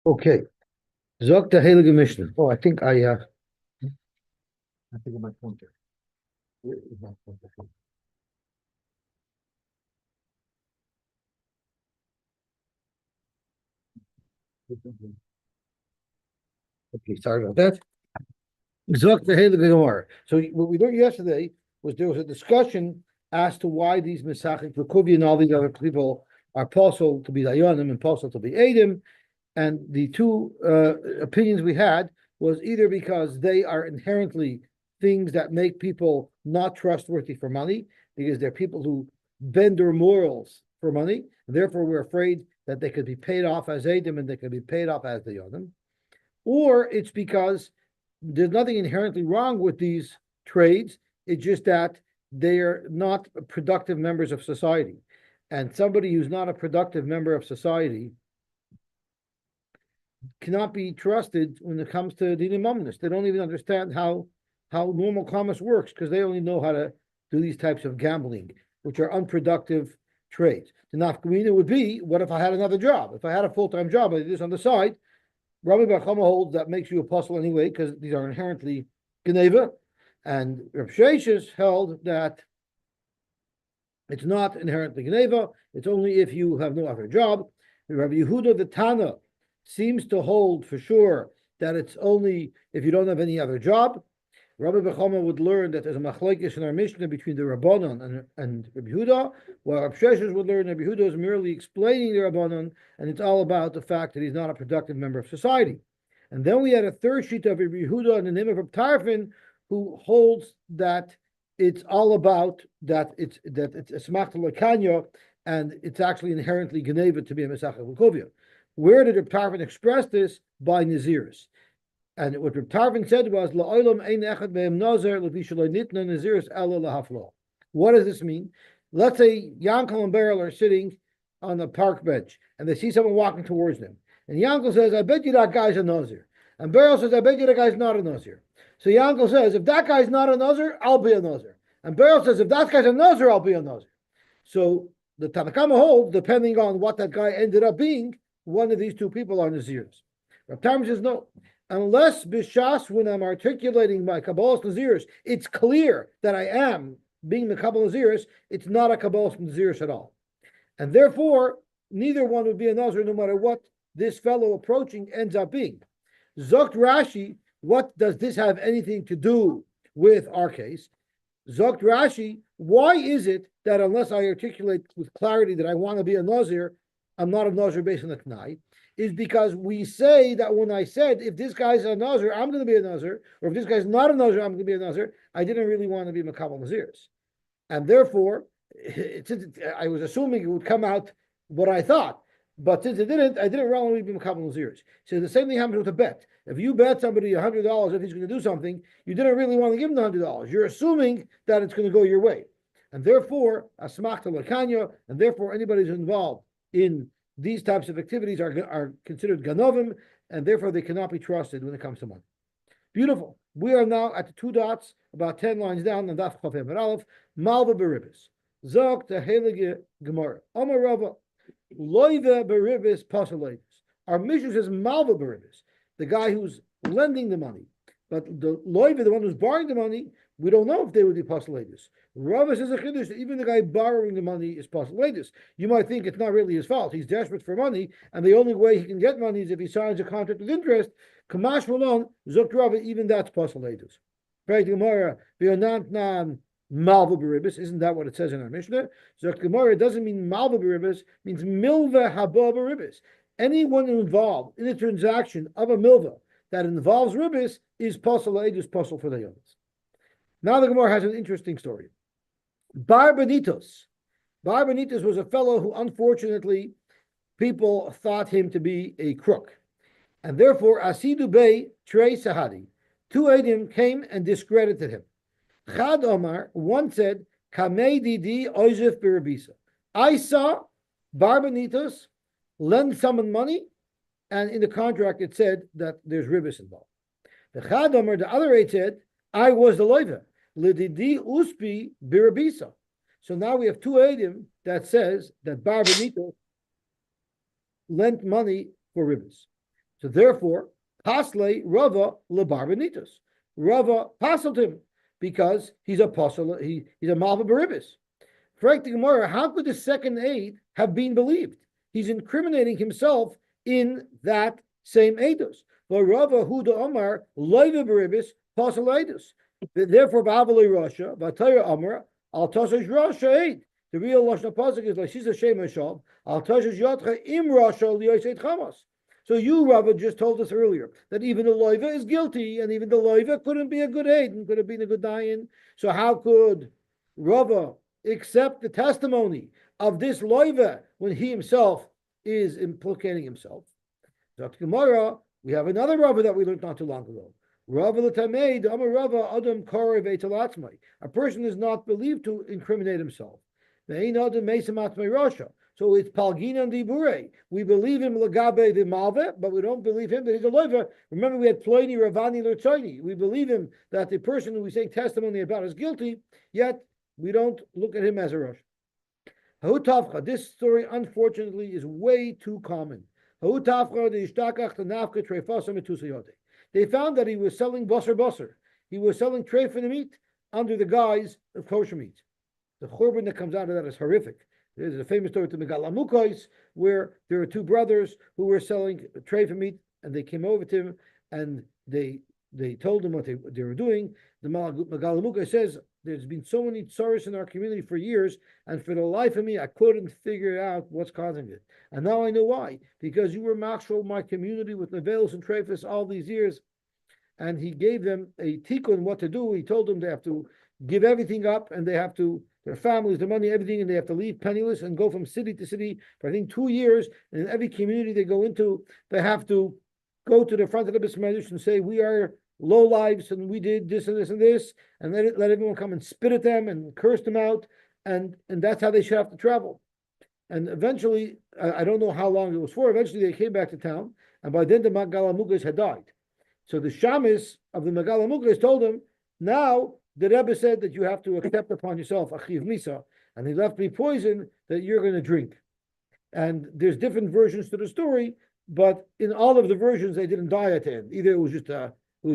Okay. Zok the Heilige Mishnah. Oh, I think of my pointer. Where is my pointer? Okay, sorry about that. Zok the Heilige Gemara. So what we learned yesterday was there was a discussion as to why these Mesachik, Lekuvi, and all these other people are possible to be Dayanim and possible to be Adim. And the two opinions we had was either because they are inherently things that make people not trustworthy for money, because they're people who bend their morals for money, and therefore we're afraid that they could be paid off as Adim and they could be paid off as the Yonim, or it's because there's nothing inherently wrong with these trades. It's just that they're not productive members of society. And somebody who's not a productive member of society cannot be trusted when it comes to dinim omnis. They don't even understand how normal commerce works because they only know how to do these types of gambling, which are unproductive trades. The nafkamina would be, what if I had another job? If I had a full-time job, I did this on the side. Rabbi Bar Chama holds that makes you apostle anyway because these are inherently geneva, and Reb Sheshes held that it's not inherently geneva. It's only if you have no other job. Rabbi Yehuda the Tana seems to hold for sure that it's only if you don't have any other job. Rabbi Bechama would learn that there's a machlokes in our Mishnah between the Rabbanon and Rabbi Yehuda, while Rabbi Sheshes would learn Rabbi Yehuda is merely explaining the Rabbanon, and it's all about the fact that he's not a productive member of society. And then we had a third sheet of Rabbi Yehuda and the name of Rabbi Tarfin, who holds that it's all about that it's a smachta lekanya, and it's actually inherently geneva to be a mesachah l'kovia. Where did Reb Tarfon express this? By Naziris. And what Reb Tarfon said was, La'olam ein echad be'em nazer, lefi shaloi nitna Naziris ela lahaflo. What does this mean? Let's say Yankel and Beryl are sitting on a park bench, and they see someone walking towards them. And Yankel says, I bet you that guy's a Nazir. And Beryl says, I bet you that guy's not a Nazir. So Yankel says, if that guy's not a Nazir, I'll be a Nazir. And Beryl says, if that guy's a Nazir, I'll be a Nazir. So the Tanakama holds, depending on what that guy ended up being, one of these two people are Nazirs. Rav Tam says no. Unless Bishas, when I'm articulating my Kabbalah's Naziris, it's clear that I am being the Kabbalah Naziris, it's not a Kabbalah's Naziris at all. And therefore, neither one would be a Nazir no matter what this fellow approaching ends up being. Zokt Rashi, what does this have anything to do with our case? Zokt Rashi, why is it that unless I articulate with clarity that I want to be a Nazir, I'm not a Nazir based on the Tanai, is because we say that when I said, if this guy's a Nazir, I'm going to be a Nazir, or if this guy's not a Nazir, I'm going to be a Nazir, I didn't really want to be Makabal Nazirs. And therefore, I was assuming it would come out what I thought. But since it didn't, I didn't really be Makabal Nazirs. So the same thing happens with a bet. If you bet somebody $100 if he's going to do something, you didn't really want to give him the $100. You're assuming that it's going to go your way. And therefore, asmachta lekanya, and therefore anybody who's involved in these types of activities are considered ganovim, and therefore they cannot be trusted when it comes to money. Beautiful. We are now at the two dots, about 10 lines down on Daf Chaf Amud Aleph, Malva Beribis. Zok the Heilige Gemara. Amar Rava, Loive Beribis Pasalavis. Our mission says Malva Beribis, the guy who's lending the money. But the Loive, the one who's borrowing the money, we don't know if they would be Pasalavis. Rava says a chiddush that even the guy borrowing the money is Pasalavis. You might think it's not really his fault. He's desperate for money, and the only way he can get money is if he signs a contract with interest. Kamash Malon, Zok Rava, even that's Pasalavis. Right, Gemara, V'yonant Malva Beribis. Isn't that what it says in our Mishnah? Zok Gemara doesn't mean Malva Beribis, means Milva Haba Beribis. Anyone involved in a transaction of a milva that involves ribis is Pasalavis, Pasal for the Yonis. Now the Gemara has an interesting story. Bar Benitos. Bar Benitos was a fellow who, unfortunately, people thought him to be a crook. And therefore, Asidu Bey Trey Sahadi, two Edim came and discredited him. Chad Omar, one said, Kamei Didi Oizef Birabisa. I saw Bar Benitos lend someone money, and in the contract it said that there's ribis involved. The Chad Omar, the other eight said, I was the loiva. Lididi uspi birabisa. So now we have two edim that says that Bar Benito lent money for ribis. So therefore, Pasle Rava lebarbenitus. Rava passled him because he's a apostle. He's a malva beribis. Frank the Gemara, how could the second aid have been believed? He's incriminating himself in that same edus. But Rava Huda Omar loiva beribis pasalaidus. Therefore, Ba'avalei Rasha, Vatayra Amar, Al Tashish Rasha aid. The real Lashon Pasuk is like she's a Shem Hasham, Al Tashish Yatcha Im Rasha Liyoset Chamas. So you, Rava, just told us earlier that even the loiva is guilty, and even the loiva couldn't be a good aid and could have been a good dayan. So how could Rava accept the testimony of this loiva when he himself is implicating himself? Dr. Gemara, we have another Rava that we learned not too long ago. Rava l'tameid, Amar Rava Adam Karev Eitalatzmai. A person is not believed to incriminate himself. Ve'ein Adam Meisam Atzmai Rasha. So it's Palgina and Dibure. We believe him Lagabe the Malve, but we don't believe him that he's a loiva. Remember, we had Ploini Ravani Lertzoini. We believe him that the person who we say testimony about is guilty, yet we don't look at him as a Rosh. Ha'utavcha. This story, unfortunately, is way too common. Ha'utavcha the Ishtakach the Nafka Trefasa Metusayote. They found that he was selling basar. He was selling treif in the meat under the guise of kosher meat. The churban that comes out of that is horrific. There's a famous story to Megala Mukos where there were two brothers who were selling treif meat, and they came over to him and they told him what they were doing. The Megala Mukos says, there's been so many tsaros in our community for years, and for the life of me, I couldn't figure out what's causing it. And now I know why. Because you were machshol my community with nevelos and treifas all these years. And he gave them a tikkun what to do. He told them they have to give everything up, and they have to, their families, their money, everything, and they have to leave penniless and go from city to city for, I think, 2 years. And in every community they go into, they have to go to the front of the Beis Medrash and say, we are low lives, and we did this and this and this, and let everyone come and spit at them and curse them out, and that's how they should have to travel. And eventually, I don't know how long it was for, eventually they came back to town, and by then the Megala Mukos had died. So the shamis of the Megala Mukos told him, now the Rebbe said that you have to accept upon yourself achiv misa, and he left me poison that you're going to drink. And there's different versions to the story, but in all of the versions they didn't die at the end. Either it was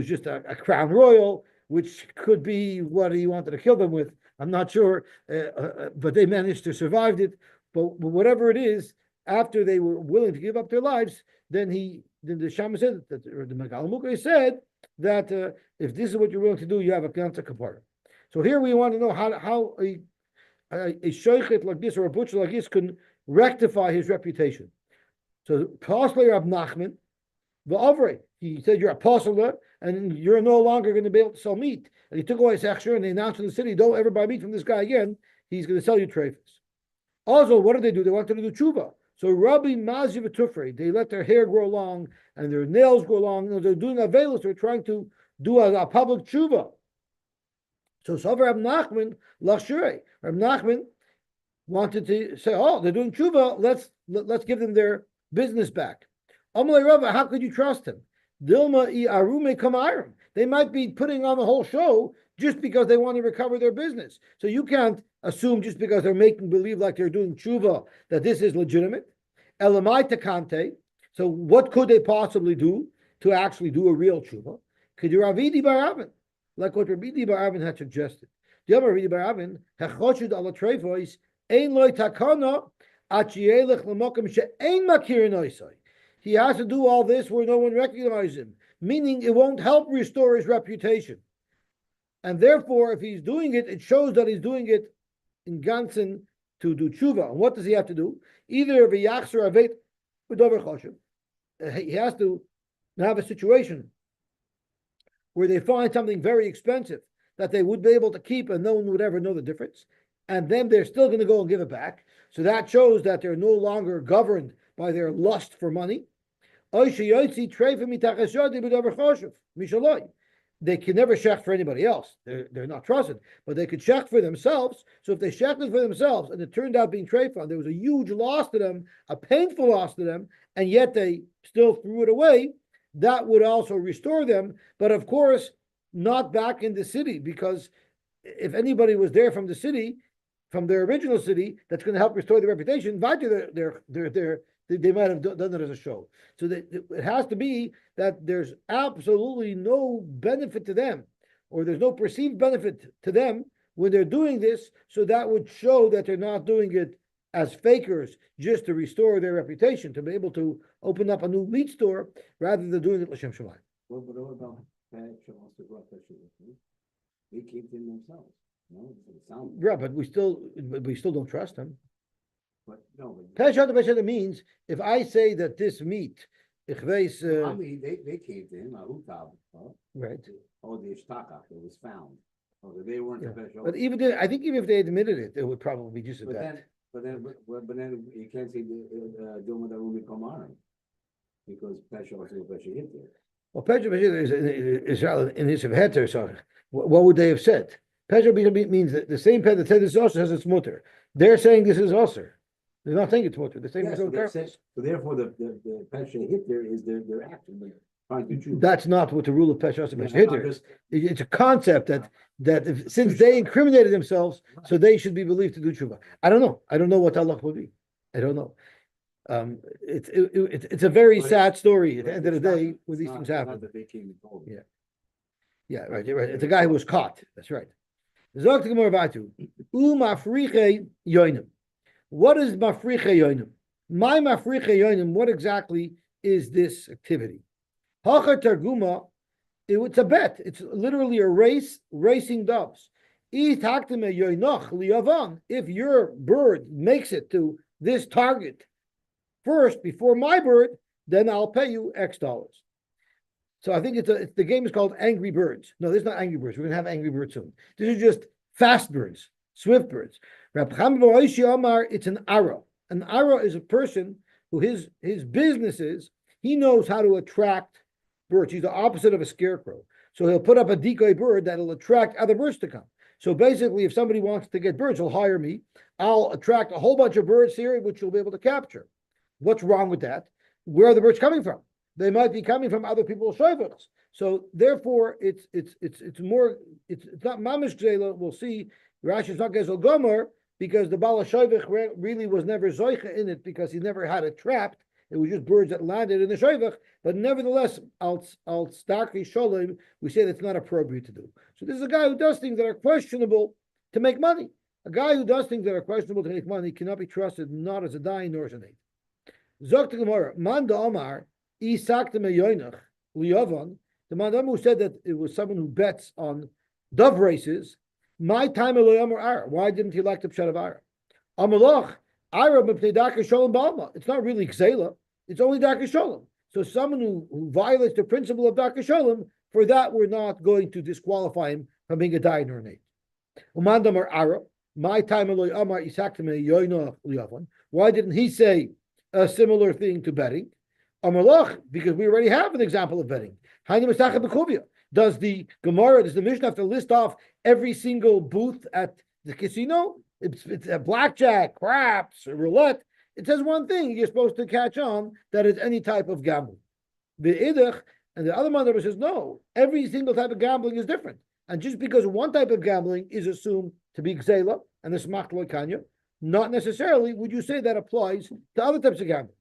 just a crown royal, which could be what he wanted to kill them with. I'm not sure, but they managed to survive it. But whatever it is, after they were willing to give up their lives, then the Shammai said that, or the Megala Mukos said that if this is what you're willing to do, you have a Ganta Kapara. So here we want to know how a sheikhet like this or a butcher like this can rectify his reputation. So Pasle Rab Nachman, the Avre, he said you're a apostle and you're no longer going to be able to sell meat. And he took away his hechsher and they announced in the city, don't ever buy meat from this guy again. He's going to sell you treifas. Also, what did they do? They wanted to do tshuva. So Rabbi Mazi v'Tufrei, they let their hair grow long and their nails grow long. They're doing avelos. They're trying to do a public tshuva. So Savar Rab Nachman lachshrei. Rab Nachman wanted to say, oh, they're doing tshuva. Let's give them their business back. Amalei Rava, how could you trust him? Dilma I arume kamarim. They might be putting on the whole show just because they want to recover their business. So you can't assume just because they're making believe like they're doing tshuva that this is legitimate. Elamai takante. So what could they possibly do to actually do a real tshuva? Could you Ravidi Baravin, like what Ravidi Baravin had suggested? The other Ravidi Baravin, hechoshud ala trevois, ein loy takana, achielech lemokim she'ein makirin oisai. He has to do all this where no one recognizes him, meaning it won't help restore his reputation. And therefore, if he's doing it, it shows that he's doing it in Gansen to do tshuva. And what does he have to do? Either v'yachzer avet v'dover choshev. He has to have a situation where they find something very expensive that they would be able to keep and no one would ever know the difference. And then they're still going to go and give it back. So that shows that they're no longer governed by their lust for money. They can never shech for anybody else. They're not trusted, but they could shech for themselves. So if they shechted for themselves and it turned out being treifah, there was a huge loss to them, a painful loss to them, and yet they still threw it away, that would also restore them. But of course, not back in the city, because if anybody was there from the city, from their original city, that's going to help restore their reputation, their They might have done it as a show. So it has to be that there's absolutely no benefit to them, or there's no perceived benefit to them when they're doing this. So that would show that they're not doing it as fakers just to restore their reputation, to be able to open up a new meat store rather than doing it l'shem shamayim. Well, but what about they keep them themselves? No, it sounds. Yeah, but we still don't trust them. But no, Peshat means if I say that this meat, I mean, they came to him, right? Oh, the ishtaka that was found. Oh, they weren't the best. But I think even if they admitted it, it would probably be just a that. But then you can't say Dilma Darumi Komarim because Pesha was a Pesha hit there. Well, Pesha is in his heter. So what would they have said? Pesha means that the same pet that said this is also says it's mutter. They're saying this is also. They're not saying it's mutter. They're saying so therefore the Pesha hit there is their action. Trying to choose. That's not what the rule of Pesha is. It's a concept that since they incriminated themselves, so they should be believed to do tshuva. I don't know. I don't know what Allah would be. I don't know. It's a very sad story at the end of the day when these things happen. Yeah, right. It's a guy who was caught. That's right. What is mafriche yoinim? My mafriche yoinim. What exactly is this activity? Hacha targuma. It's a bet. It's literally a race, racing doves. If your bird makes it to this target first before my bird, then I'll pay you X dollars. So I think the game is called Angry Birds. No, this is not Angry Birds. We're gonna have Angry Birds soon. This is just fast birds, swift birds. It's an ara. An ara is a person who his business is he knows how to attract birds. He's the opposite of a scarecrow. So he'll put up a decoy bird that'll attract other birds to come. So basically, if somebody wants to get birds, he'll hire me. I'll attract a whole bunch of birds here, which you'll be able to capture. What's wrong with that? Where are the birds coming from? They might be coming from other people's shayvachs. So therefore, it's not mamish gzela. We'll see. Rashi is not gezel gomer because the bala shayvach really was never zoicha in it because he never had it trapped. It was just birds that landed in the shayvach. But nevertheless, al starki sholem, we say that's not appropriate to do. So this is a guy who does things that are questionable to make money. A guy who does things that are questionable to make money cannot be trusted, not as a dain nor as an aid. Zok the Gemara, man da Omar, isakte me yoinach liyavan. The man who said that it was someone who bets on dove races. My time Eloyam Ara. Why didn't he like the pshat of Ara? Amalach Ara b'pnei darkei sholem ba'alma. It's not really ksela. It's only darkei sholem. So someone who violates the principle of darkei sholem, for that we're not going to disqualify him from being a dayan or an aid. Umandamar Ara. My time Eloyam Ara isakte me yoinach liyavan. Why didn't he say a similar thing to betting? Amalach, because we already have an example of betting. Does the Gemara, does the Mishnah have to list off every single booth at the casino? It's a blackjack, craps, roulette. It says one thing, you're supposed to catch on that it's any type of gambling. The idach, and the other man says, no, every single type of gambling is different. And just because one type of gambling is assumed to be gzela and the smacht loikanya, not necessarily would you say that applies to other types of gambling.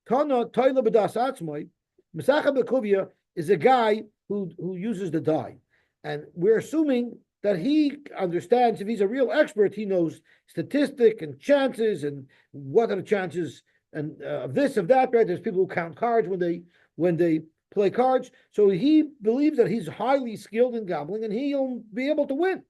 Tana Toila B'das Atzmai, Mesacha B'Kuvia is a guy who uses the die. And we're assuming that he understands, if he's a real expert, he knows statistic and chances and what are the chances and of this, of that, right? There's people who count cards when they play cards. So he believes that he's highly skilled in gambling and he'll be able to win.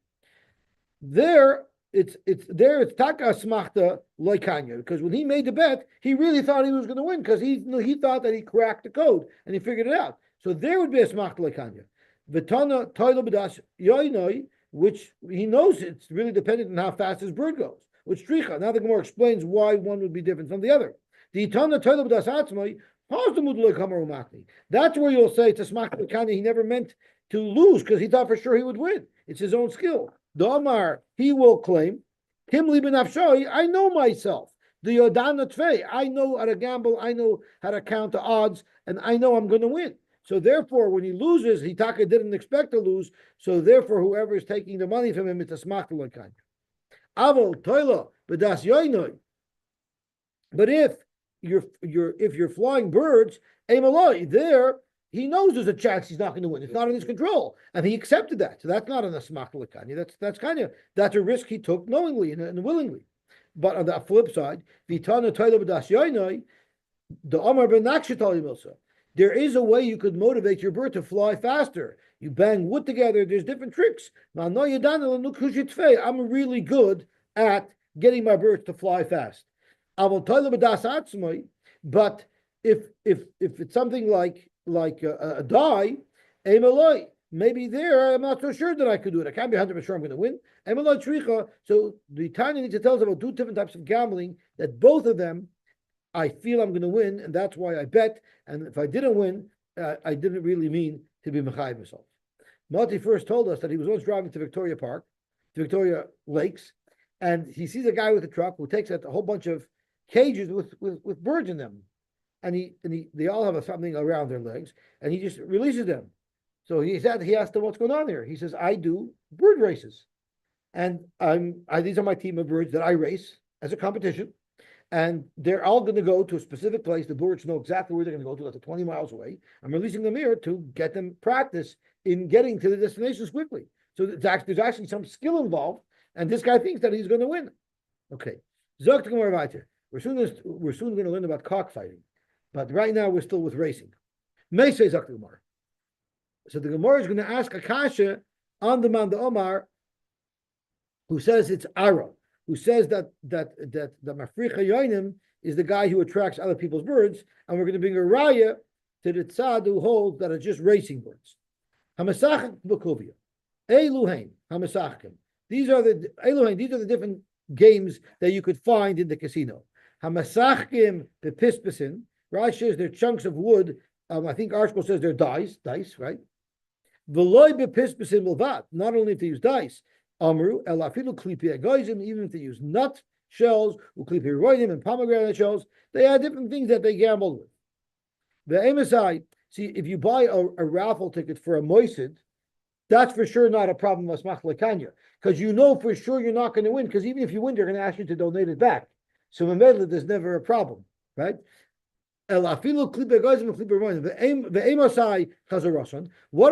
It's taka smachta loikanya, because when he made the bet, he really thought he was going to win because he thought that he cracked the code and he figured it out. So there would be a smachta loikanya. Vitana toilo b'das yoinoi, which he knows it's really dependent on how fast his bird goes. Which tricha. Now the Gemara explains why one would be different from the other. The itana toilo b'das atzmai. That's where you'll say to smachta loikanya. He never meant to lose because he thought for sure he would win. It's his own skill. Domar, he will claim, Kim Libenafshoi, I know myself. The Yodana Tvei, I know how to gamble, I know how to count the odds, and I know I'm going to win. So therefore, when he loses, Hitaka didn't expect to lose, so therefore whoever is taking the money from him, it's a smachta loikanya. Avol, Toila, B'das Yoinoi. But if you're flying birds, Amaloi, there he knows there's a chance he's not going to win. It's not in his control, and he accepted that. So that's not an asmach l'kanya. That's a risk he took knowingly and willingly. But on the flip side, vitana toila b'das yoinoi, the Omar ben Nakshitali, there is a way you could motivate your bird to fly faster. You bang wood together. There's different tricks. I'm really good at getting my birds to fly fast. But if it's something like a die, maybe there I'm not so sure that I could do it. I can't be 100% sure I'm going to win. So the Tanya needs to tell us about two different types of gambling, that both of them I feel I'm going to win, and that's why I bet. And if I didn't win, I didn't really mean to be Mechai myself. Mati first told us that he was once driving to Victoria Park, to Victoria Lakes, and he sees a guy with a truck who takes out a whole bunch of cages with birds in them, and they all have something around their legs, and he just releases them. So he asked them, "What's going on here?" He says, "I do bird races, and these are my team of birds that I race as a competition." And they're all going to go to a specific place. The birds know exactly where they're going to go to. That's 20 miles away. I'm releasing them here to get them practice in getting to the destinations quickly. So there's actually some skill involved. And this guy thinks that he's going to win. Okay. We're soon going to learn about cockfighting. But right now we're still with racing. So the Gemara is going to ask Akasha on the man the Omar, who says it's Ara, who says that Mafricha Yoinim is the guy who attracts other people's birds, and we're going to bring a raya to the tzad who holds that are just racing birds. Hamasachim b'kovia, Eluhain Hamasachim. These are the different games that you could find in the casino. Hamasachim bepispasin. Rashi says they're chunks of wood. I think Arshko says they're dice, right? V'loy bepispasin milvad. Not only if they use dice. Amru elafilu klipi egoizim, even if they use nut shells, uklipi roidim and pomegranate shells, they have different things that they gamble with. The MSI, see, if you buy a raffle ticket for a moisid, that's for sure not a problem with Asmach Lekanya, because you know for sure you're not going to win, because even if you win, they're going to ask you to donate it back. So in Medla, there's never a problem, right? What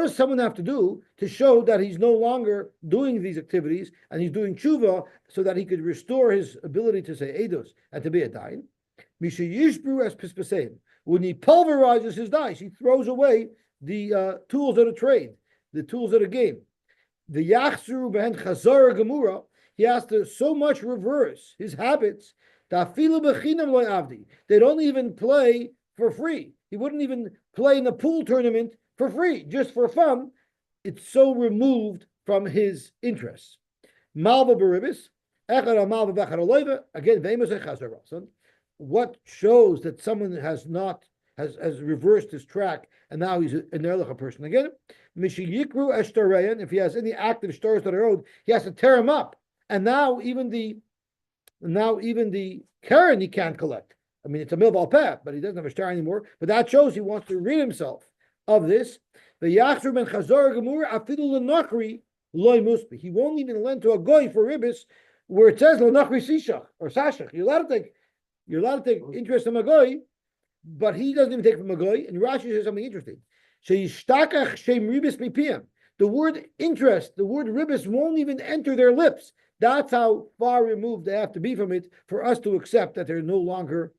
does someone have to do to show that he's no longer doing these activities and he's doing tshuva so that he could restore his ability to say eidos and to be a dain? When he pulverizes his dice, he throws away the tools of the trade, the tools of the game. The yachzuru behen chazara gemura, he has to so much reverse his habits. They don't even play for free. He wouldn't even play in a pool tournament for free, just for fun. It's so removed from his interests. Malva beribis, again, what shows that someone has reversed his track and now he's an erlicha person again? If he has any active stores that are owed, he has to tear them up. And now even the Karen he can't collect. I mean, it's a milval path, but he doesn't have a star anymore. But that shows he wants to rid himself of this. The Yachzer ben Chazar Gemur afidu lenachri loy muspi. He won't even lend to a goy for ribis where it says lenachri sishach or sashach. You're allowed to take interest in a goy, but he doesn't even take from a goy. And Rashi says something interesting. Sheishtachach shem ribis mipiyam. The word interest, the word ribis won't even enter their lips. That's how far removed they have to be from it for us to accept that they're no longer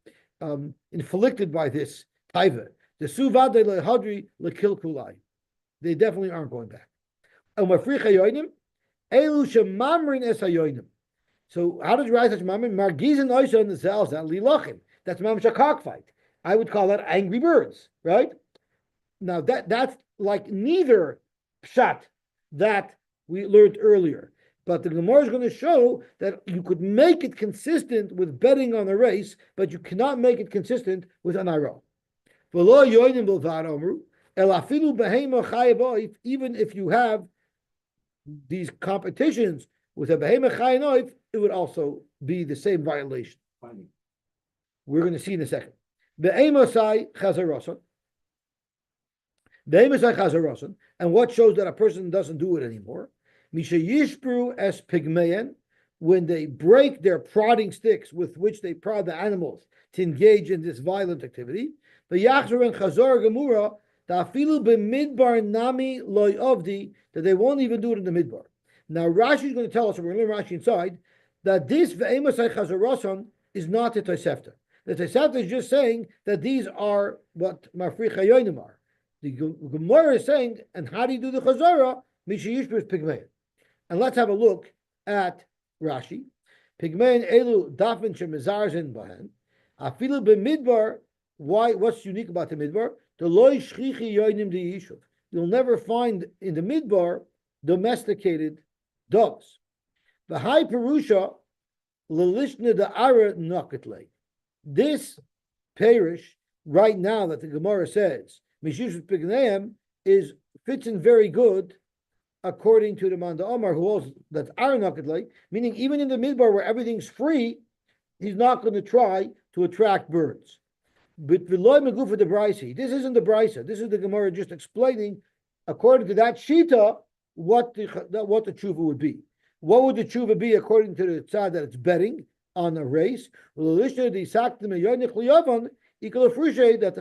inflicted by this taiva. The suvade lehadri lekil kulai. They definitely aren't going back. And mafricha yoinim, elu shemamrin es hayoinim. So how does Rashi touch mamrin? Margizin oisha in the cells and lilachim. That's mamish a cockfight. I would call that angry birds, right? Now that's like neither pshat that we learned earlier. But the Gemara is going to show that you could make it consistent with betting on a race, but you cannot make it consistent with an iro. Even if you have these competitions with a behemoth chayinoif, it would also be the same violation. Funny. We're going to see in a second. Be'emosai chazarosan. Be'emosai chazarosan. And what shows that a person doesn't do it anymore? Misha yishbru es pigmeyen when they break their prodding sticks with which they prod the animals to engage in this violent activity. The Yachzer and Chazor Gemura, Tafilu b'midbar nami loy avdi, that they won't even do it in the midbar. Now Rashi is going to tell us, we're going to learn Rashi inside, that this ve'emasai chazaroson is not the Tosefta. The Tosefta is just saying that these are what Mafri Chayonim are. The Gemara is saying, and how do you do the Chazara? Mishiyishbus Pigmein. And let's have a look at Rashi. Pigmein elu dafin shemizarzen bahen. Afilu b'midbar. Why? What's unique about the midbar? The loy shchichi yoinim di yishuv. You'll never find in the midbar domesticated dogs. The high perusha lelishna the ara naketle. This parish right now that the Gemara says Mishush Pigneim is fits in very good according to the Manda Omar, who holds that's ara naketle, meaning even in the midbar where everything's free, he's not going to try to attract birds. But v'loy megufa the brisa. This isn't the brisa. This is the Gemara just explaining, according to that shita, what the tshuva would be. What would the tshuva be according to the tzad that it's betting on a race? That the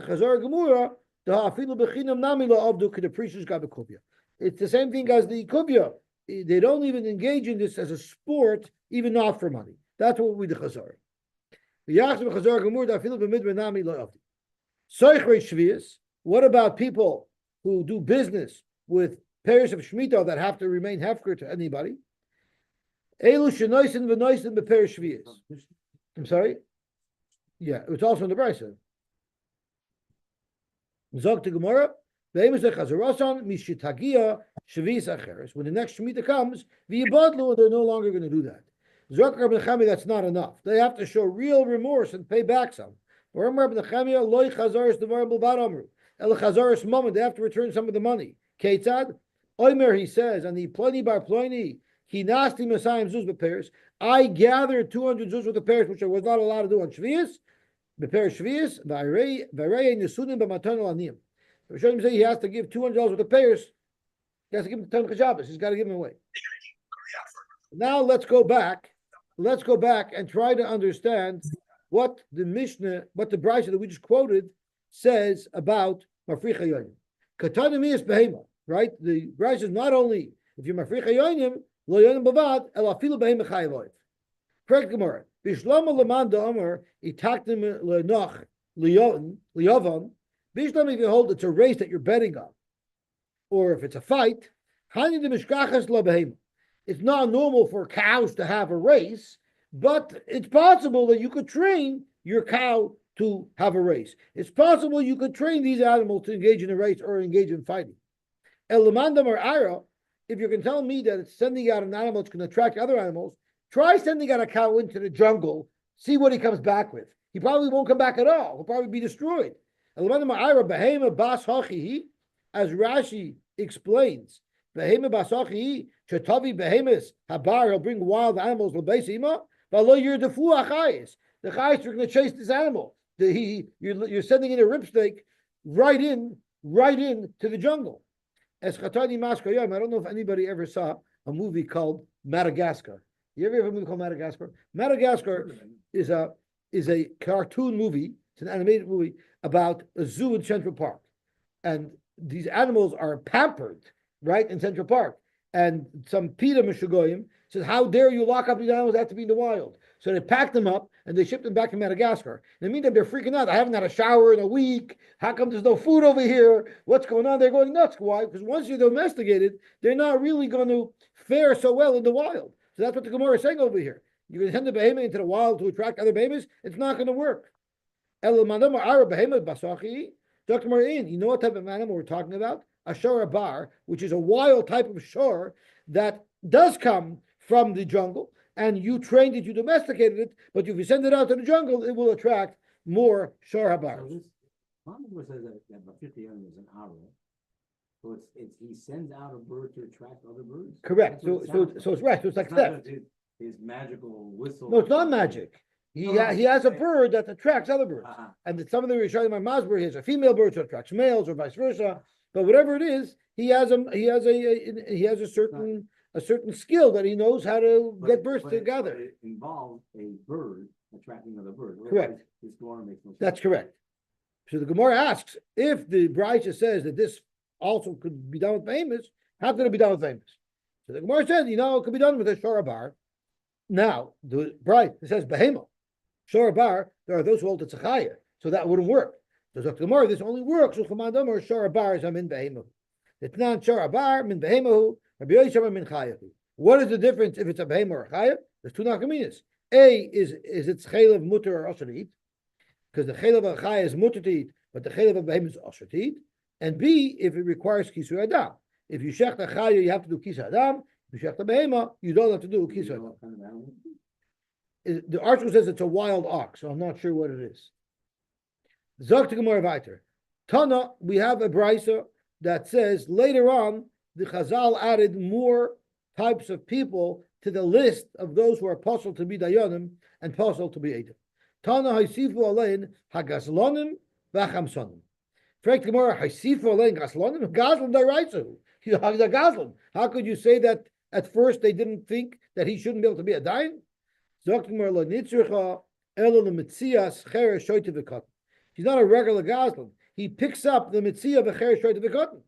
Chazar Gemura the hafilu bechinam nami lo avdu kedeprishus gabekubya. It's the same thing as the kubya. They don't even engage in this as a sport, even not for money. That's what we the Chazar. What about people who do business with pairs of Shemitah that have to remain hefker to anybody? I'm sorry? Yeah, it was also in the Brisa. Zog to Gemara, when the next Shemitah comes, they're no longer going to do that. That's not enough. They have to show real remorse and pay back some. They have to return some of the money. Ketzad, Omer, he says, and the Pliny bar Pliny, he nasty Messiah zuz b'pairs. I gathered 200 zuz with the pairs, which I was not allowed to do on Shvius. B'pairs Shvius, v'arei nesunim b'maternal aniyim. The Rishonim say he has to give $200 with the pairs. He has to give them to Tom Chajabbas. He's got to give them away. Now let's go back. Let's go back and try to understand what the Mishnah, what the Brisa that we just quoted says about Mafri Chayonim. Katanim is behema, right? The Brisa is not only if you're Mafri Chayonim, lo yonim bavad, el afilu behema chayivoy. Correct Gemara. Bishlama leman da'amar itaktim le'noch liyovan. Bishlama, if you hold it's a race that you're betting on, or if it's a fight, hani de mishkachas la behema. It's not normal for cows to have a race, but it's possible that you could train your cow to have a race. It's possible you could train these animals to engage in a race or engage in fighting. Elamandam or ara, if you can tell me that it's sending out an animal that's going to attract other animals, try sending out a cow into the jungle, see what he comes back with. He probably won't come back at all. He'll probably be destroyed. Elamandam or ara, behema bas hachihi, as Rashi explains, behema bas hachihi, Chatavi behemis habar, he'll bring wild animals l'beisima. V'lo yirdefu achayis. The chayis are going to chase this animal. You're sending in a ripstake right in to the jungle. As Chatani Maskayim, I don't know if anybody ever saw a movie called Madagascar. You ever have a movie called Madagascar? Madagascar is a cartoon movie. It's an animated movie about a zoo in Central Park, and these animals are pampered right in Central Park. And some Peter Mishugoyim says, how dare you lock up these animals that have to be in the wild? So they packed them up and they shipped them back to Madagascar. In the meantime, they're freaking out. I haven't had a shower in a week. How come there's no food over here? What's going on? They're going nuts. Why? Because once you're domesticated, they're not really going to fare so well in the wild. So that's what the Gemara is saying over here. You're going to send the behemoth into the wild to attract other behemoths. It's not going to work. Dr. Marin, you know what type of animal we're talking about? A shor bar, which is a wild type of shor that does come from the jungle, and you trained it, you domesticated it, but if you send it out to the jungle, it will attract more shor habars. Mama says that Bafitian is an owl, so it's he sends out a bird to attract other birds. Correct. So it's right. So it's like theft. His magical whistle. No, it's not magic. He has a bird that attracts other birds, and some of the Rishonim are Masber, he has a female bird that attracts males, or vice versa. But whatever it is, he has a certain a certain skill that he knows how to get birds but together. it involves a bird attracting other birds. Correct. Otherwise, this Gemara makes no sense. That's correct. So the Gemara asks, if the Brisa says that this also could be done with behemoths, how could it be done with behemoths? So the Gemara says, it could be done with a shorabar. Now, the Brisa says behemoth. Shorabar, there are those who hold it's a chaya, so that wouldn't work. So the Gemara, this only works with Chamadam or shorabar is min behemoth. It's not shorabar min behemoth, Rabbi Yosy min chayahu. What is the difference if it's a behemoth or a chaya? There's two nafkaminas. A is it's chaylev mutter or asher to eat, because the chaylev of a chaya is mutter to eat, but the chaylev of behemoth is asher to eat. And B, if it requires kisur adam. If you shech the chaya, you have to do kisur adam. If you shech the behemoth, you don't have to do kisur adam. What kind of animal? The article says it's a wild ox, so I'm not sure what it is. Zok to Gemara weiter. Tana, we have a brisa that says later on the Chazal added more types of people to the list of those who are possible to be dayanim and possible to be edim. Tana haisifu alein hagaslonim v'chamsonim. Frek Gemara haisifu alein gaslonim gaslam daraitzu. He's a gaslam. How could you say that at first they didn't think that he shouldn't be able to be a dayan? Zok to Gemara lo nitzricha elo lemitzias cheresh shoyte v'katan. He's not a regular gaslam. He picks up the mitzvah v'cheresh shoyte v'katan.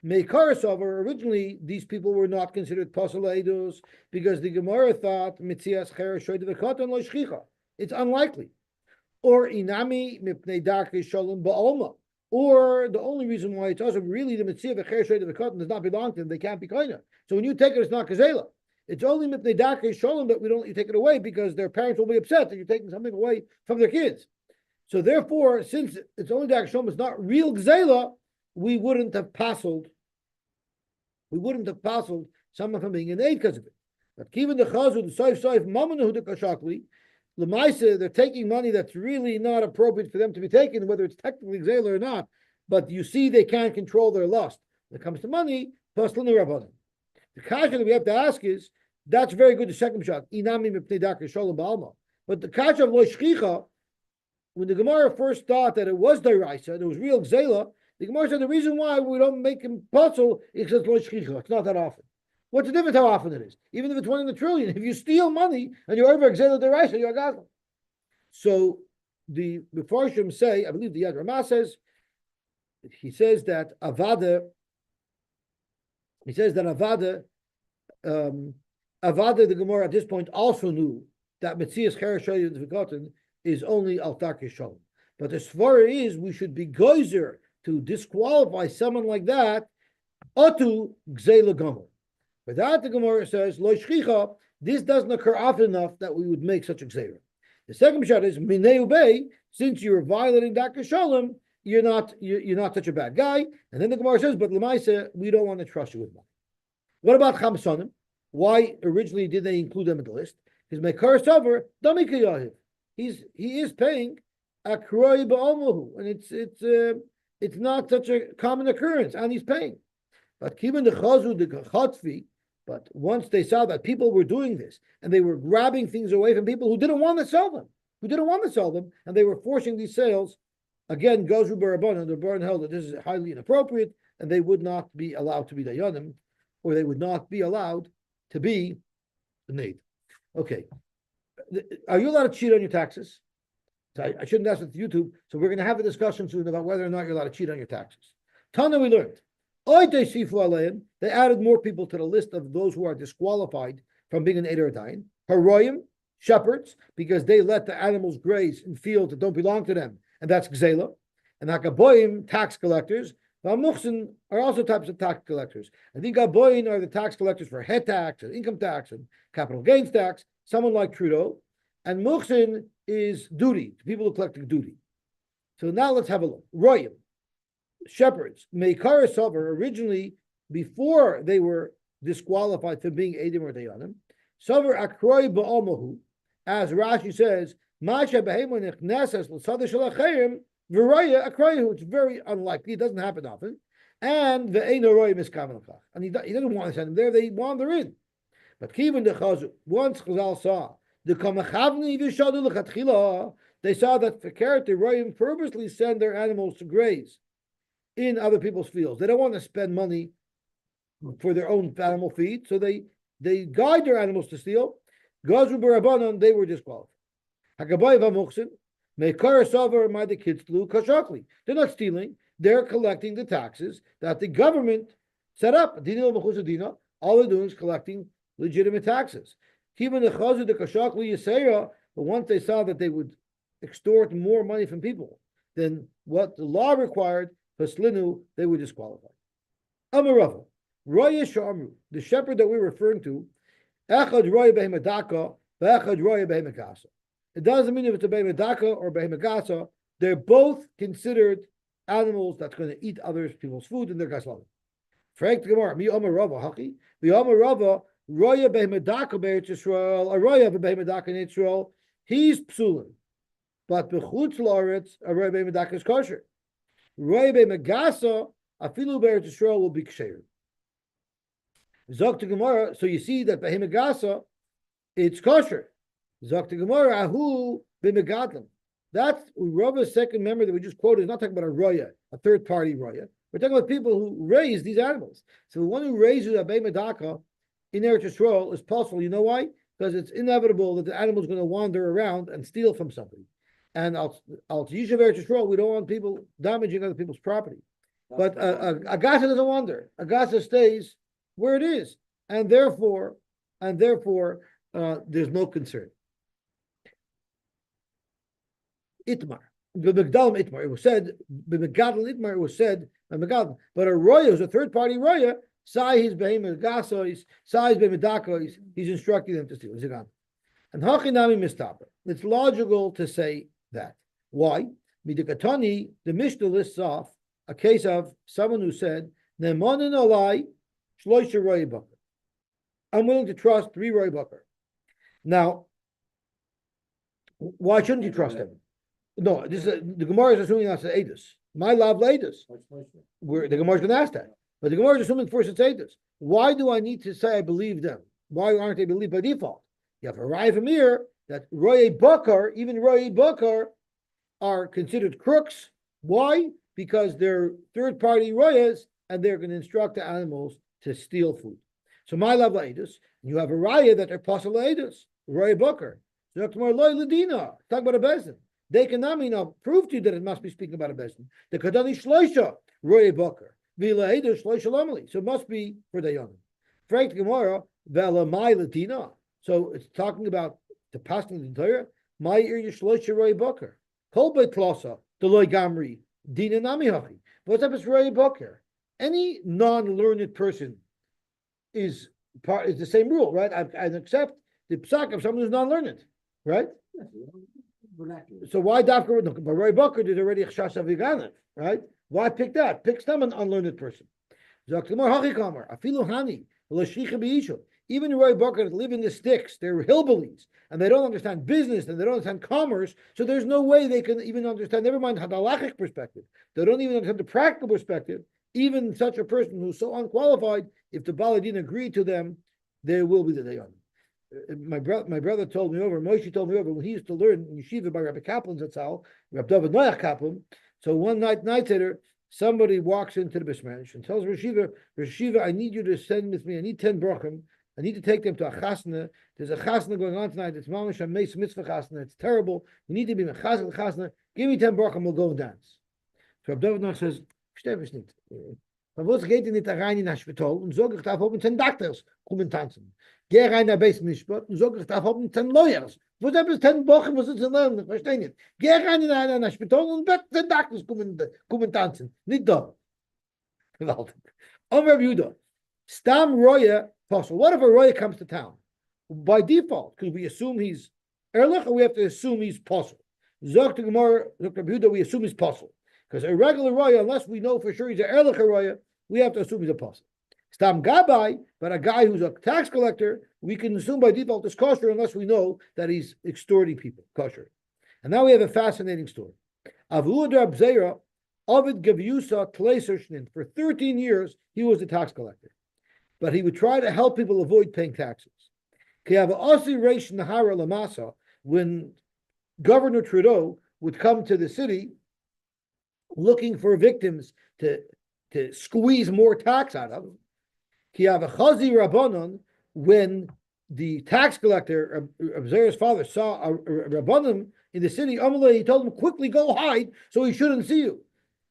Meikarasover, originally these people were not considered pasul eidos because the Gemara thought mitzias cheresh shoyte v'katan lo shchicha. It's unlikely. Or inami mipnei darkei shalom ba'olma. Or the only reason why it's also really the mitzvah v'cheresh shoyte v'katan does not belong to them. They can't be koina. So when you take it, it's not kazela. It's only mipnei darkei shalom that we don't let you take it away because their parents will be upset that you're taking something away from their kids. So therefore, since it's only darkei shalom, it's not real gzela, we wouldn't have passled someone from being an aid because of it. But given the chazu, the soif mamanu the kashakli, lemaisa, they're taking money that's really not appropriate for them to be taken, whether it's technically gzela or not. But you see, they can't control their lust when it comes to money. Paslin rabbanim. The kasha that we have to ask is that's very good. The second shot, inami mipnei darkei shalom ba'alma. But the kasha of lo shchicha, when the Gemara first thought that it was deraisa, it was real gzela. The Gemara said the reason why we don't make him puzzle is because lo shchicha. It's not that often. What's the difference how often it is? Even if it's 1 in a trillion, if you steal money and you're over gzela deraisa, you're a gazlan. So the Mefarshim say, I believe the Yad Ramah says, he says that Avada, the Gemara at this point also knew that Metzias Cheresh Shoyte V'katan is only al darkei shalom. But the svara is we should be geyser to disqualify someone like that, otu gzela gomer. But that the Gemara says lo shchicha. This doesn't occur often enough that we would make such a gzera. The second shot is minei ubei. Since you're violating darkei shalom, you're not such a bad guy. And then the Gemara says, but lemaisa, we don't want to trust you with money. What about chamsonim? Why originally did they include them in the list? Because mekar saver damika yahiv. He is paying a kroi ba'omahu, and it's not such a common occurrence, and he's paying. But given the chazu the chatfi, but once they saw that people were doing this and they were grabbing things away from people who didn't want to sell them, and they were forcing these sales, again goes Rabban, and the Rabban held that this is highly inappropriate, and they would not be allowed to be dayanim, or they would not be allowed to be need. Okay. Are you allowed to cheat on your taxes? So I shouldn't ask it to YouTube. So we're going to have a discussion soon about whether or not you're allowed to cheat on your taxes. Tana, we learned. They added more people to the list of those who are disqualified from being an Eder Dayan. Haroyim, shepherds, because they let the animals graze in fields that don't belong to them, and that's Gzela. And Hakaboyim, tax collectors. Muhsin are also types of tax collectors. I think Gaboyin are the tax collectors for head tax and income tax and capital gains tax, someone like Trudeau. And Muhsin is duty, people who collect duty. So now let's have a look. Royim, shepherds, Meikara Sover, originally, before they were disqualified from being Edim or Dayanim, Sover Akroi Ba'omahu, as Rashi says, Masha Behemon Nechnesas L'Sadeh Shalachayim, Viraya Akrayu, it's very unlikely, it doesn't happen often. And the Eino Royim is Kamalakach. And he doesn't want to send them there, they wander in. But Kivin the Chazu, once Chazal saw the Kamachavni Vishadu L'Chatchila, they saw that the character Royim purposely send their animals to graze in other people's fields. They don't want to spend money for their own animal feed, so they guide their animals to steal. Gazru b'Rabbanan, they were disqualified. Hakabai v'Muchsin, Meikar Savar Ma'de Kitzlu Kashakli. They're not stealing, they're collecting the taxes that the government set up. All they're doing is collecting legitimate taxes. Even the Chazu the Kashakli Yisera, but once they saw that they would extort more money from people than what the law required, Paslinu, they were disqualified. Amarava, Roya Shamru, the shepherd that we're referring to, Echad Roya Behemadaka, Echad Roya Behemagasa. It doesn't mean if it's a Behemagasa or Behemagasa, they're both considered animals that's going to eat other people's food and they're gaslavim. Frank the Gemara, Mi Amarava, Haki, Mi Amarava, Roya Behemadaka Be'etz Yisrael, a Roya Behemadaka in Israel, he's psulim. But b'chutz la'aretz, a Roya Behemadaka is kosher. Roya Behemagasa, afilu Be'etz Yisrael will be ksher. Zok to Gemara, so you see that Behemagasa, it's kosher. Zok to Gemara, ahu b'megadlim. That's Rava's second member that we just quoted is not talking about a roya, a third party roya. We're talking about people who raise these animals. So the one who raises a Behemagasa in Eretz Yisrael is possible. You know why? Because it's inevitable that the animal is going to wander around and steal from somebody. And al Yishuv Eretz Yisrael, we don't want people damaging other people's property. But a gasa doesn't wander. A gasa stays where it is, and therefore, there's no concern. Itmar, b'megdalim itmar. It was said b'megadal itmar. It was said b'megadal. But a roya is a third party roya. Sai his behemagasos, sai his behemedakos. He's instructing them to steal. And hachinami mistaper. It's logical to say that. Why? Midikatani, the Mishnah lists off a case of someone who said, "Nemanin alai shloisha roya baker." I'm willing to trust 3 roya baker. Now, why shouldn't you trust him? No, this is the Gemara is assuming that's the Edus. My love Edus. Where the Gemara is going to ask that, but the Gemara is assuming first it's Edus. Why do I need to say I believe them? Why aren't they believed by default? You have a Raya from here that Roya Bakar, even Roya Bakar, are considered crooks. Why? Because they're third-party royas and they're going to instruct the animals to steal food. So my love Edus, you have a Raya that are possible Edus, Roya Bakar. Talk about a bezin. They cannot prove to you that it must be speaking about a bezin. The kadani shloisha roya bakar v'ila eder shloisha lamali. So it must be for the young. Frank Gemara v'ala mai ladina. So it's talking about the passing of the Torah. My ear shloisha roya bakar. Kol beit plasa deloy gamri dina nami hachi. What's up with roya bakar? Any non-learned person is the same rule, right? I accept the psak of someone who's non-learned, right? So why Dafka? No, but Roy Bucker did already a Chashav Vigana, right? Why pick that? Pick some an unlearned person. Even Roy Bucker that live in the sticks, they're hillbillies, and they don't understand business and they don't understand commerce, so there's no way they can even understand, never mind the halachic perspective. They don't even understand the practical perspective. Even such a person who's so unqualified, if the Baladin agreed to them, there will be the day on. My brother told me over, Moshe told me over, when he used to learn in yeshiva by Rabbi Kaplan's Zatzal, Rabbi David Noach Kaplan. So one night somebody walks into the Bishmanish and tells Rashiva, I need you to send with me, I need 10 brachim, I need to take them to a chasna. There's a chasna going on tonight, it's mamash a meis mitzvah chasna, it's terrible, we need to be mechazal chasna, give me 10 brachim, we'll go and dance. So Rabbi David Noach says, Steffisch nicht. Aber was geht nicht rein in das Spital und sage ich darf oben 10 Doctors kommen tanzen. Geh rein in Beis Mishpat und sage ich darf oben 10 Lawyers. Was da bis 10 Wochen was ist lernen, versteh nicht. Geh rein in ein Spital und 10 Doctors kommen tanzen. Nicht da. Gewaltig. Over Yehuda. Stam Roya possible. What if a Roya comes to town? By default, because we assume he's Erlich or we have to assume he's possible. Zok to Gemara, Zok to Yehuda, we assume he's possible. Because a regular roya, unless we know for sure he's an erlich roya, we have to assume he's a apostle. Stam gabai, but a guy who's a tax collector, we can assume by default is kosher unless we know that he's extorting people, kosher. And now we have a fascinating story. Avud Abzeira, Ovid Gavyusa Tleisershnin. For 13 years, he was a tax collector. But he would try to help people avoid paying taxes. When Governor Trudeau would come to the city, looking for victims to squeeze more tax out of. Ki avachazi rabbanon, when the tax collector, Zera's father, saw a rabbanim in the city, he told him, quickly go hide so he shouldn't see you.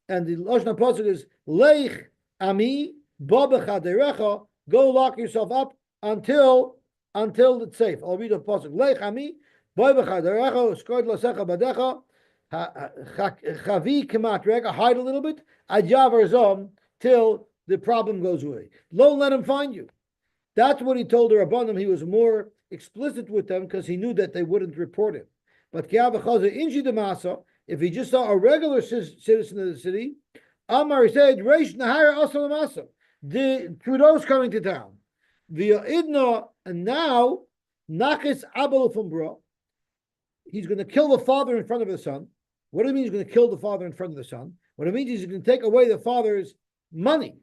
And the Lashon HaPasuk is, Leich ami ba b'chaderecha, go lock yourself up until it's safe. I'll read the Pasuk. Leich ami ba b'chaderecha, skod lasecha badecha, chavi kemat rega, hide a little bit, adyavar zom, till the problem goes away. Don't let him find you. That's what he told the Rabbanim. He was more explicit with them because he knew that they wouldn't report him. But if he just saw a regular citizen of the city, Amar said, Reish Nahara Asalamasa. The Trudeau's coming to town. Via Idna, and now Nachis Abel Fumbra. He's going to kill the father in front of the son. What do you mean he's going to kill the father in front of the son? What it means is he's going to take away the father's money.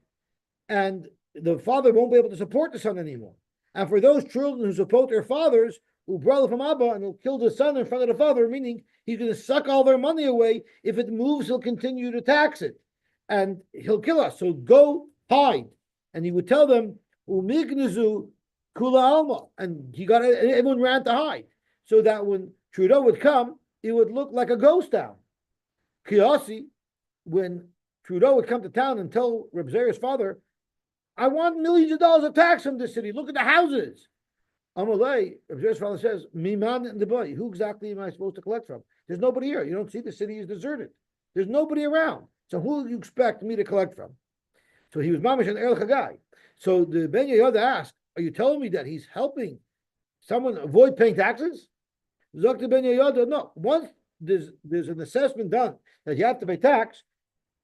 And the father won't be able to support the son anymore. And for those children who support their fathers, Ubrala from Abba, and he'll kill the son in front of the father, meaning he's going to suck all their money away. If it moves, he'll continue to tax it. And he'll kill us. So go hide. And he would tell them, Umignizu Kula Alma. And everyone ran to hide. So that when Trudeau would come, it would look like a ghost town. Yosy, when Trudeau would come to town and tell Reb Zera's father, I want millions of dollars of tax from this city. Look at the houses. Amalei, Reb Zera's father says, Miman and the boy. Who exactly am I supposed to collect from? There's nobody here. You don't see the city is deserted. There's nobody around. So who do you expect me to collect from? So he was mamish an erlich guy. So the Ben Yehoyada asked, are you telling me that he's helping someone avoid paying taxes? Zok Ben Yehoyada, no. Once there's an assessment done that you have to pay tax,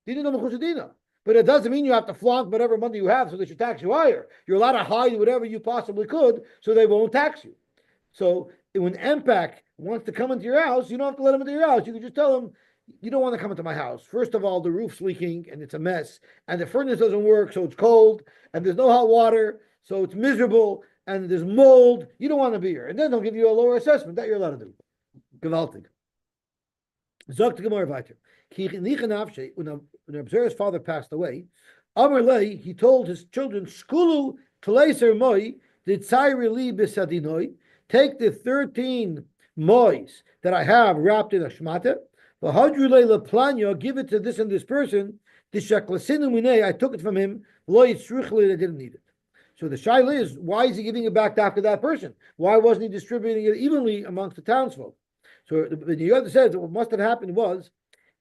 but it doesn't mean you have to flaunt whatever money you have so they should tax you higher. You're allowed to hide whatever you possibly could so they won't tax you. So when MPAC wants to come into your house, you don't have to let them into your house. You can just tell them, you don't want to come into my house. First of all, the roof's leaking and it's a mess, and the furnace doesn't work, so it's cold, and there's no hot water, so it's miserable, and there's mold. You don't want to be here. And then they'll give you a lower assessment. That you're allowed to do. Gewaltig. Zok the Gemara weiter. When Abzera's father passed away, Amarlei, he told his children, Skulu Tleiser Moi, the Tsairi Bisadinoi, take the 13 mois that I have wrapped in a shmata, give it to this and this person, I took it from him, I didn't need it. So the shaila is, why is he giving it back after that person? Why wasn't he distributing it evenly amongst the townsfolk? So the Yehoyada says that what must have happened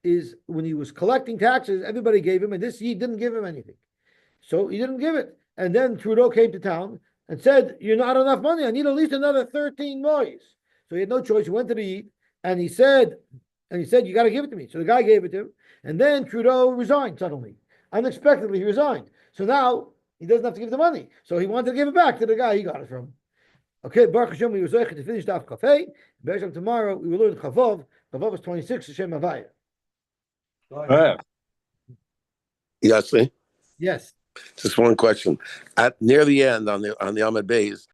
is when he was collecting taxes, everybody gave him, and this he didn't give him anything. So he didn't give it. And then Trudeau came to town and said, you're not enough money. I need at least another 13 mois. So he had no choice. He went to the Eid, and he said, you got to give it to me. So the guy gave it to him. And then Trudeau resigned suddenly. Unexpectedly, he resigned. So now he doesn't have to give the money. So he wanted to give it back to the guy he got it from. Okay, Baruch Hashem, we were zeicher to finish Daf Kafei. Baruch Hashem, tomorrow we will learn Chavov. Chavov is 26, Hashem Havaya. Yosy, Yes. just one question. At near the end on the Ahmed Bays,